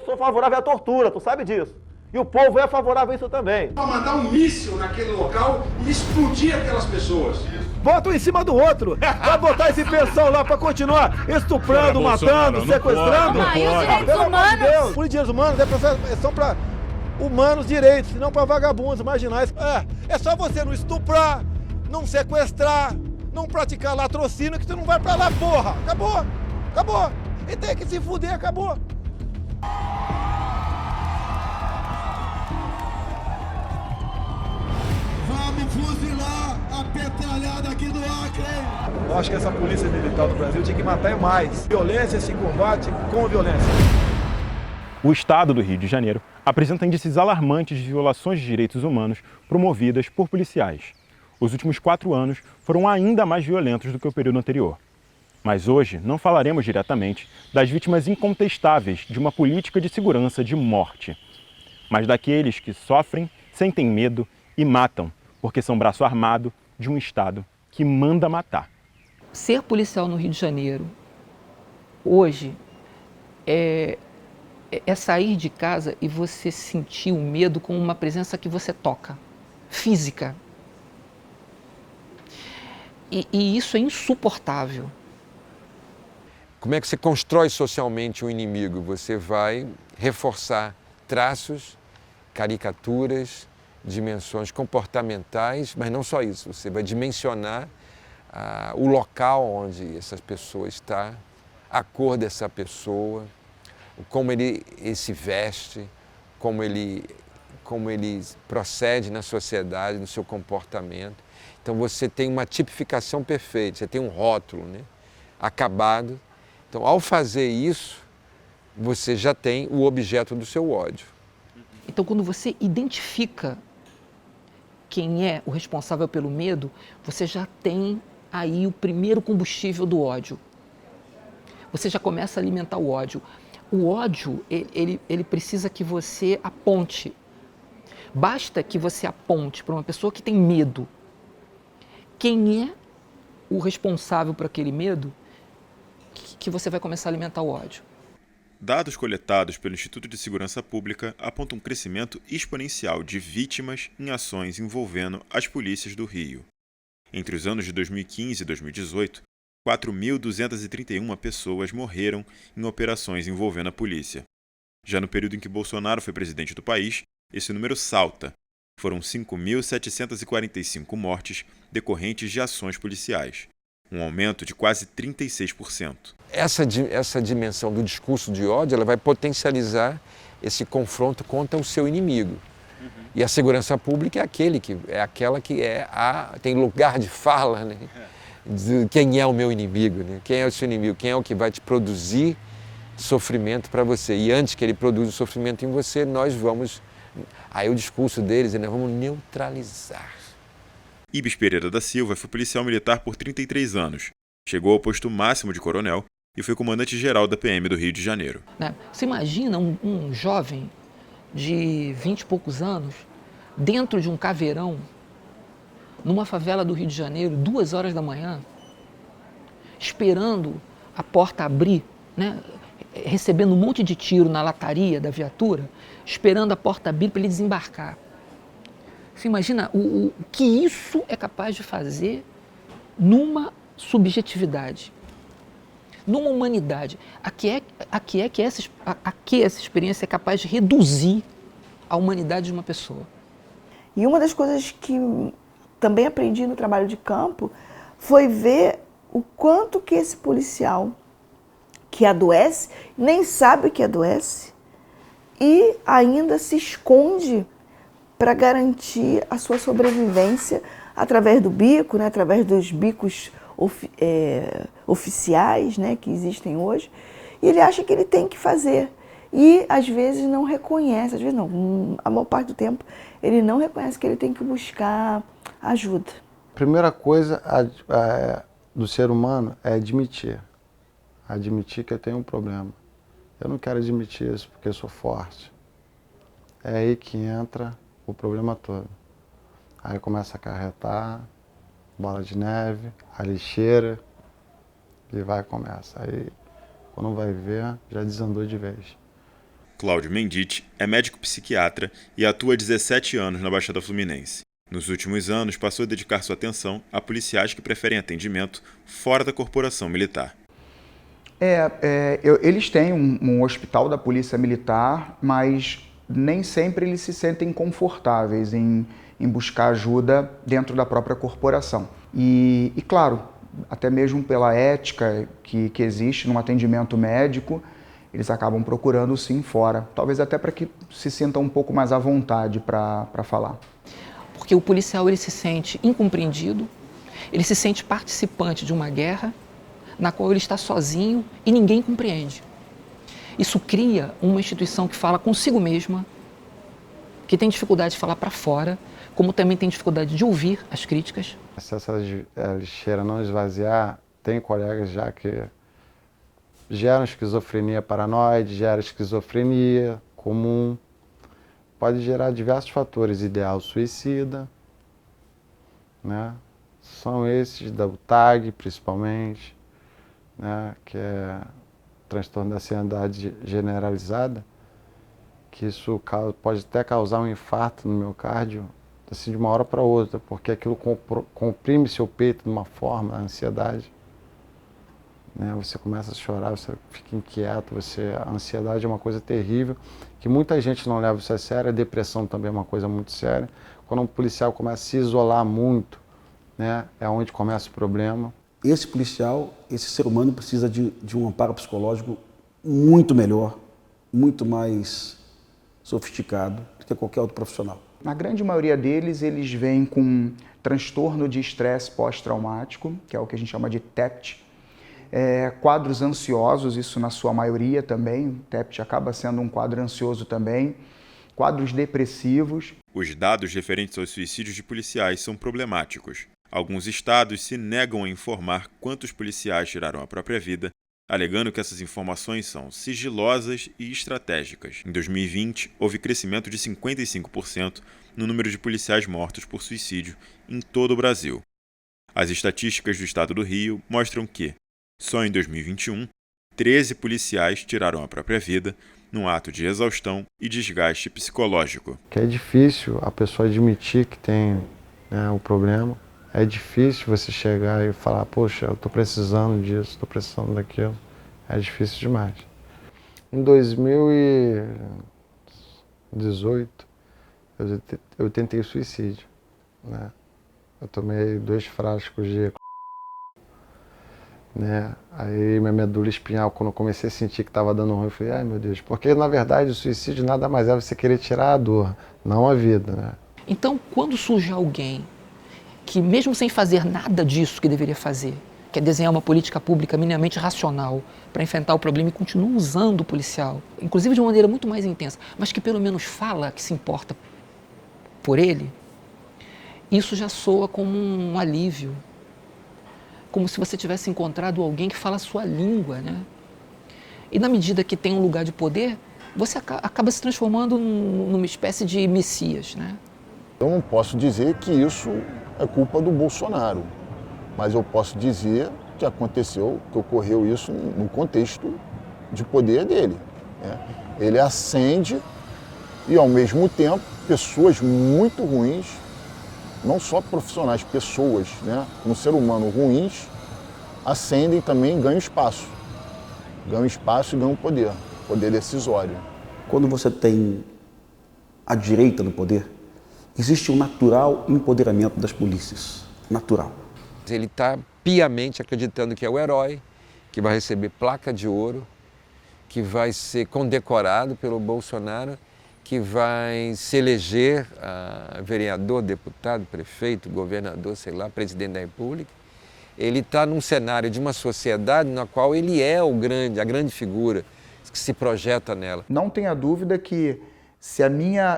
sou favorável à tortura, tu sabe disso. E o povo é favorável a isso também. Para mandar um míssil naquele local e explodir aquelas pessoas. Bota um em cima do outro. Vai botar esse pessoal lá pra continuar estuprando, matando, sequestrando. E os direitos Pelo amor de humanos? Deus. Os direitos humanos são pra humanos direitos, não pra vagabundos marginais. É só você não estuprar, não sequestrar, não praticar latrocínio que tu não vai pra lá, porra. Acabou. Acabou. E tem que se fuder, acabou. Vamos fuzilar a petralhada aqui do Acre! Eu acho que essa polícia militar do Brasil tinha que matar mais. Violência se combate com violência. O estado do Rio de Janeiro apresenta índices alarmantes de violações de direitos humanos promovidas por policiais. Os últimos 4 anos foram ainda mais violentos do que o período anterior. Mas hoje não falaremos diretamente das vítimas incontestáveis de uma política de segurança de morte, mas daqueles que sofrem, sentem medo e matam, porque são braço armado de um Estado que manda matar. Ser policial no Rio de Janeiro, hoje, é sair de casa e você sentir o medo com uma presença que você toca, física. E isso é insuportável. Como é que você constrói socialmente um inimigo? Você vai reforçar traços, caricaturas, dimensões comportamentais, mas não só isso, você vai dimensionar o local onde essa pessoa está, a cor dessa pessoa, como ele se veste, como ele procede na sociedade, no seu comportamento. Então você tem uma tipificação perfeita, você tem um rótulo, né, acabado. Então, ao fazer isso, você já tem o objeto do seu ódio. Então, quando você identifica quem é o responsável pelo medo, você já tem aí o primeiro combustível do ódio. Você já começa a alimentar o ódio. O ódio, ele precisa que você aponte. Basta que você aponte para uma pessoa que tem medo. Quem é o responsável por aquele medo, que você vai começar a alimentar o ódio. Dados coletados pelo Instituto de Segurança Pública apontam um crescimento exponencial de vítimas em ações envolvendo as polícias do Rio. Entre os anos de 2015 e 2018, 4.231 pessoas morreram em operações envolvendo a polícia. Já no período em que Bolsonaro foi presidente do país, esse número salta. Foram 5.745 mortes decorrentes de ações policiais, um aumento de quase 36%. Essa dimensão do discurso de ódio, ela vai potencializar esse confronto contra o seu inimigo. E a segurança pública é aquela que tem lugar de fala, né? De quem é o meu inimigo, né? Quem é o seu inimigo, quem é o que vai te produzir sofrimento para você. E antes que ele produza o sofrimento em você, nós vamos... Aí o discurso deles é: nós vamos neutralizar. Ibis Pereira da Silva foi policial militar por 33 anos. Chegou ao posto máximo de coronel e foi comandante-geral da PM do Rio de Janeiro. Você imagina um jovem de 20 e poucos anos dentro de um caveirão, numa favela do Rio de Janeiro, 2 horas da manhã, esperando a porta abrir, né? Recebendo um monte de tiro na lataria da viatura, esperando a porta abrir para ele desembarcar. Você imagina o que isso é capaz de fazer numa subjetividade, numa humanidade, a que essa experiência é capaz de reduzir a humanidade de uma pessoa. E uma das coisas que também aprendi no trabalho de campo foi ver o quanto que esse policial que adoece, nem sabe que adoece e ainda se esconde para garantir a sua sobrevivência através do bico, né, através dos bicos oficiais, né, que existem hoje, e ele acha que ele tem que fazer. E às vezes não reconhece, às vezes não, a maior parte do tempo, ele não reconhece que ele tem que buscar ajuda. A primeira coisa do ser humano é admitir. Admitir que eu tenho um problema. Eu não quero admitir isso porque eu sou forte. É aí que entra o problema todo. Aí começa a acarretar, bola de neve, a lixeira, e começa. Aí, quando vai ver, já desandou de vez. Cláudio Menditti é médico psiquiatra e atua há 17 anos na Baixada Fluminense. Nos últimos anos, passou a dedicar sua atenção a policiais que preferem atendimento fora da corporação militar. Eles têm um hospital da Polícia Militar, mas nem sempre eles se sentem confortáveis em buscar ajuda dentro da própria corporação. E claro, até mesmo pela ética que existe no atendimento médico, eles acabam procurando sim fora. Talvez até para que se sintam um pouco mais à vontade para falar. Porque o policial ele se sente incompreendido, ele se sente participante de uma guerra na qual ele está sozinho e ninguém compreende. Isso cria uma instituição que fala consigo mesma, que tem dificuldade de falar para fora, como também tem dificuldade de ouvir as críticas. Se essa lixeira não esvaziar, tem colegas já que geram esquizofrenia paranoide, geram esquizofrenia comum, pode gerar diversos fatores, ideal suicida, né? São esses, da TAG principalmente, né? Que é transtorno da ansiedade generalizada, que isso pode até causar um infarto no miocárdio, assim, de uma hora para outra, porque aquilo comprime seu peito de uma forma, a ansiedade. Né? Você começa a chorar, você fica inquieto, a ansiedade é uma coisa terrível, que muita gente não leva isso a sério, a depressão também é uma coisa muito séria. Quando um policial começa a se isolar muito, né, é onde começa o problema. Esse policial, esse ser humano precisa de um amparo psicológico muito melhor, muito mais sofisticado do que qualquer outro profissional. Na grande maioria deles, eles vêm com transtorno de estresse pós-traumático, que é o que a gente chama de TEPT, quadros ansiosos, isso na sua maioria também, o TEPT acaba sendo um quadro ansioso também, quadros depressivos. Os dados referentes aos suicídios de policiais são problemáticos. Alguns estados se negam a informar quantos policiais tiraram a própria vida, alegando que essas informações são sigilosas e estratégicas. Em 2020, houve crescimento de 55% no número de policiais mortos por suicídio em todo o Brasil. As estatísticas do estado do Rio mostram que, só em 2021, 13 policiais tiraram a própria vida num ato de exaustão e desgaste psicológico. Que é difícil a pessoa admitir que tem, né, o problema. É difícil você chegar e falar, poxa, eu estou precisando disso, estou precisando daquilo. É difícil demais. Em 2018, eu tentei suicídio, né? Eu tomei 2 frascos de né? Aí minha medula espinhal, quando eu comecei a sentir que estava dando ruim, eu falei, ai meu Deus, porque na verdade o suicídio nada mais é você querer tirar a dor, não a vida, né? Então, quando surge alguém que, mesmo sem fazer nada disso que deveria fazer, quer desenhar uma política pública minimamente racional para enfrentar o problema e continua usando o policial, inclusive de uma maneira muito mais intensa, mas que pelo menos fala que se importa por ele, isso já soa como um alívio. Como se você tivesse encontrado alguém que fala a sua língua, né? E na medida que tem um lugar de poder, você acaba se transformando numa espécie de messias, né? Eu não posso dizer que isso é culpa do Bolsonaro, mas eu posso dizer que ocorreu isso no contexto de poder dele, né? Ele acende e, ao mesmo tempo, pessoas muito ruins, não só profissionais, pessoas, né, como ser humano ruins, ascendem também e ganham espaço. Ganham espaço e ganham poder decisório. Quando você tem a direita no poder, existe um natural empoderamento das polícias, natural. Ele está piamente acreditando que é o herói, que vai receber placa de ouro, que vai ser condecorado pelo Bolsonaro, que vai se eleger vereador, deputado, prefeito, governador, sei lá, presidente da República. Ele está num cenário de uma sociedade na qual ele é a grande figura que se projeta nela. Não tenha dúvida que se a minha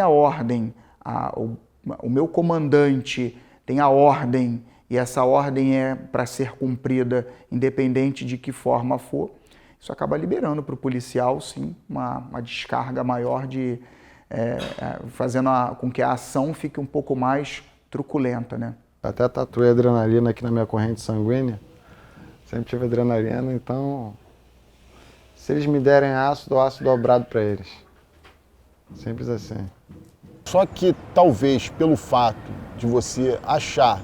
ordem, o meu comandante tem a ordem e essa ordem é para ser cumprida independente de que forma for, isso acaba liberando para o policial, sim, uma descarga maior, fazendo com que a ação fique um pouco mais truculenta, né? Até tatuei adrenalina aqui na minha corrente sanguínea. Sempre tive adrenalina, então Se eles me derem aço, dou aço dobrado para eles. Simples assim. Só que talvez pelo fato de você achar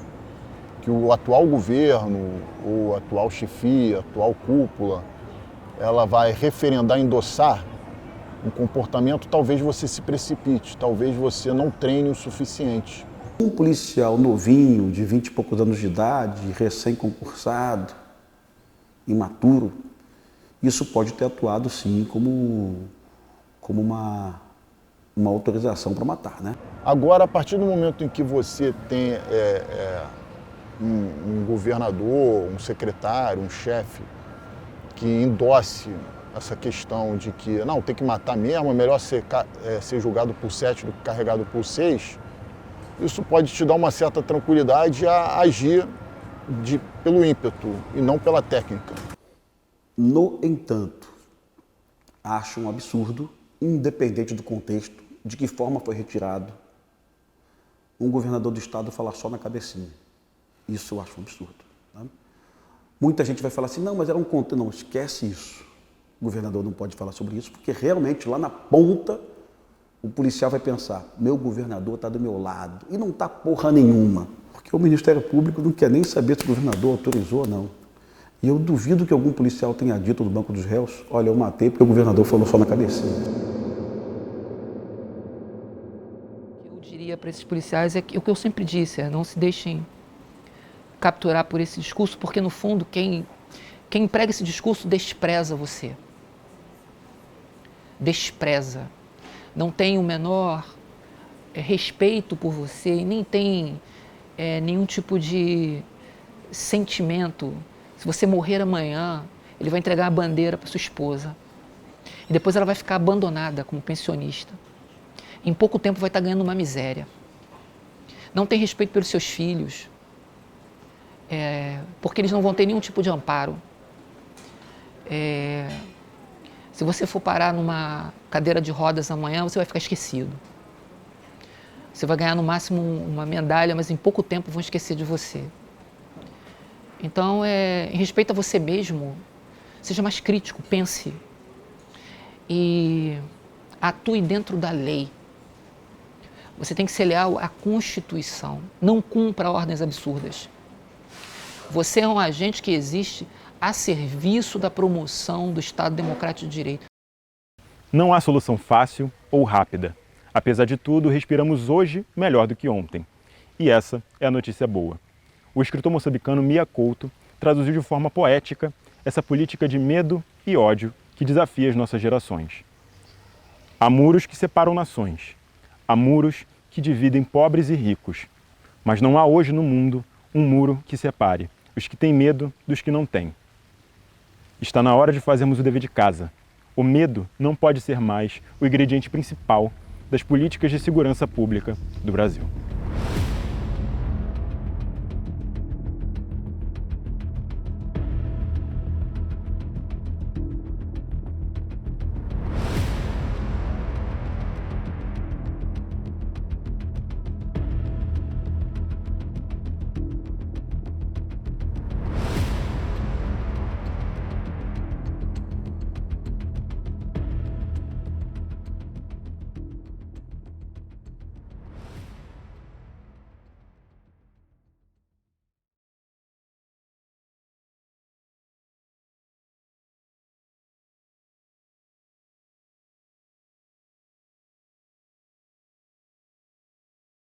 que o atual governo, ou a atual chefia, a atual cúpula, ela vai referendar, endossar um comportamento, talvez você se precipite, talvez você não treine o suficiente. Um policial novinho, de 20 e poucos anos de idade, recém-concursado, imaturo, isso pode ter atuado sim como uma autorização para matar, né? Agora, a partir do momento em que você tem um governador, um secretário, um chefe que endosse essa questão de que não, tem que matar mesmo, é melhor ser julgado por 7 do que carregado por 6, isso pode te dar uma certa tranquilidade a agir pelo ímpeto e não pela técnica. No entanto, acho um absurdo, independente do contexto, de que forma foi retirado, um governador do estado falar só na cabecinha. Isso eu acho um absurdo. Tá? Muita gente vai falar assim, não, mas era um contexto. Não, esquece isso. O governador não pode falar sobre isso, porque realmente lá na ponta o policial vai pensar, meu governador está do meu lado, e não está porra nenhuma, porque o Ministério Público não quer nem saber se o governador autorizou ou não. E eu duvido que algum policial tenha dito no banco dos réus, olha, eu matei porque o governador falou só na cabecinha. Eu diria para esses policiais é o que eu sempre disse, não se deixem capturar por esse discurso, porque no fundo quem emprega esse discurso despreza você. Despreza. Não tem o menor respeito por você e nem tem nenhum tipo de sentimento. Se você morrer amanhã, ele vai entregar a bandeira para sua esposa. E depois ela vai ficar abandonada como pensionista. Em pouco tempo vai estar ganhando uma miséria. Não tem respeito pelos seus filhos, porque eles não vão ter nenhum tipo de amparo. Se você for parar numa cadeira de rodas amanhã, você vai ficar esquecido. Você vai ganhar no máximo uma medalha, mas em pouco tempo vão esquecer de você. Então, em respeito a você mesmo, seja mais crítico, pense e atue dentro da lei. Você tem que ser leal à Constituição, não cumpra ordens absurdas. Você é um agente que existe a serviço da promoção do Estado Democrático de Direito. Não há solução fácil ou rápida. Apesar de tudo, respiramos hoje melhor do que ontem. E essa é a notícia boa. O escritor moçambicano Mia Couto traduziu de forma poética essa política de medo e ódio que desafia as nossas gerações. Há muros que separam nações. Há muros que dividem pobres e ricos. Mas não há hoje no mundo um muro que separe os que têm medo dos que não têm. Está na hora de fazermos o dever de casa. O medo não pode ser mais o ingrediente principal das políticas de segurança pública do Brasil.